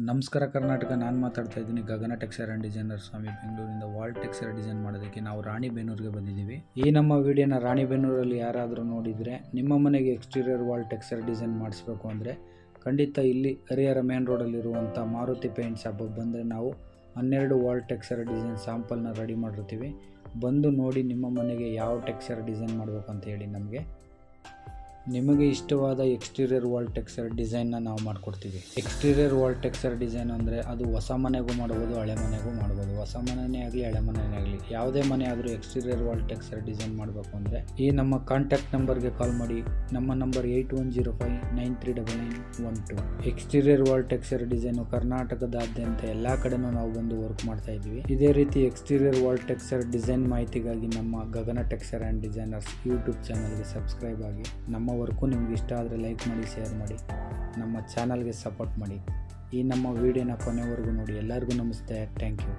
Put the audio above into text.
ನಮಸ್ಕಾರ ಕರ್ನಾಟಕ. ನಾನು ಮಾತಾಡ್ತಾ ಇದ್ದೀನಿ ಗಗನ ಟೆಕ್ಸ್ಚರ್ ಆ್ಯಂಡ್ ಡಿಸೈನರ್ ಸ್ವಾಮಿ, ಬೆಂಗಳೂರಿಂದ. ವಾಲ್ ಟೆಕ್ಸ್ಚರ್ ಡಿಸೈನ್ ಮಾಡೋದಕ್ಕೆ ನಾವು ರಾಣಿಬೆನ್ನೂರಿಗೆ ಬಂದಿದ್ದೀವಿ. ಈ ನಮ್ಮ ವಿಡಿಯೋನ ರಾಣಿಬೆನ್ನೂರಲ್ಲಿ ಯಾರಾದರೂ ನೋಡಿದರೆ ನಿಮ್ಮ ಮನೆಗೆ ಎಕ್ಸ್ಟೀರಿಯರ್ ವಾಲ್ ಟೆಕ್ಸ್ಚರ್ ಡಿಸೈನ್ ಮಾಡಿಸ್ಬೇಕು ಅಂದರೆ ಖಂಡಿತ ಇಲ್ಲಿ ಹರಿಹರ ಮೇನ್ ರೋಡಲ್ಲಿರುವಂಥ ಮಾರುತಿ ಪೇಂಟ್ ಶಾಪ್ ಬಂದರೆ ನಾವು 12 ವಾಲ್ ಟೆಕ್ಸ್ಚರ್ ಡಿಸೈನ್ ಸ್ಯಾಂಪಲ್ನ ರೆಡಿ ಮಾಡಿರ್ತೀವಿ. ಬಂದು ನೋಡಿ ನಿಮ್ಮ ಮನೆಗೆ ಯಾವ ಟೆಕ್ಸ್ಚರ್ ಡಿಸೈನ್ ಮಾಡಬೇಕು ಅಂತ ಹೇಳಿ ನಿಮಗೆ ಇಷ್ಟವಾದ ಎಕ್ಸ್ಟೀರಿಯರ್ ವಾಲ್ ಟೆಕ್ಸ್ಚರ್ ಡಿಸೈನ್ನ ನಾವು ಮಾಡಿಕೊಡ್ತೀವಿ. ಎಕ್ಸ್ಟೀರಿಯರ್ ವಾಲ್ ಟೆಕ್ಸ್ಚರ್ ಡಿಸೈನ್ ಅಂದರೆ ಅದು ಹೊಸ ಮನೆಗೂ ಮಾಡ್ಬೋದು, ಹಳೆ ಮನೆಗೂ ಮಾಡ್ಬೋದು. ಹೊಸ ಮನೆಯೇ ಆಗಲಿ ಹಳೆ ಮನೆಯೇ ಆಗಲಿ ಯಾವುದೇ ಮನೆ ಆದರೂ ಎಕ್ಸ್ಟೀರಿಯರ್ ವಾಲ್ ಟೆಕ್ಸ್ಚರ್ ಡಿಸೈನ್ ಮಾಡಬೇಕು ಅಂದರೆ ಈ ನಮ್ಮ ಕಾಂಟ್ಯಾಕ್ಟ್ ನಂಬರ್ಗೆ ಕಾಲ್ ಮಾಡಿ. ನಮ್ಮ number 8105939912. Exterior wall texture design ಕರ್ನಾಟಕದಾದ್ಯಂತ ಎಲ್ಲ ಕಡೆನೂ ನಾವು ಬಂದು ವರ್ಕ್ ಮಾಡ್ತಾ ಇದ್ವಿ. ಇದೇ ರೀತಿ ಎಕ್ಸ್ಟೀರಿಯರ್ ವಾಲ್ ಟೆಕ್ಸ್ಚರ್ ಡಿಸೈನ್ ಮಾಹಿತಿಗಾಗಿ ನಮ್ಮ ಗಗನ ಟೆಕ್ಸ್ಚರ್ ಆ್ಯಂಡ್ ಡಿಸೈನರ್ಸ್ ಯೂಟ್ಯೂಬ್ ಚಾನಲ್ಗೆ ಸಬ್ಸ್ಕ್ರೈಬ್ ಆಗಿ. ನಮ್ಮ ವರ್ಕು ನಿಮ್ಗೆ ಇಷ್ಟ ಆದರೆ ಲೈಕ್ ಮಾಡಿ, ಶೇರ್ ಮಾಡಿ, ನಮ್ಮ ಚಾನಲ್ಗೆ ಸಪೋರ್ಟ್ ಮಾಡಿ. ಈ ನಮ್ಮ ವಿಡಿಯೋನ ಕೊನೆವರೆಗೂ ನೋಡಿ. ಎಲ್ಲರಿಗೂ ನಮಸ್ತೆ. Thank you.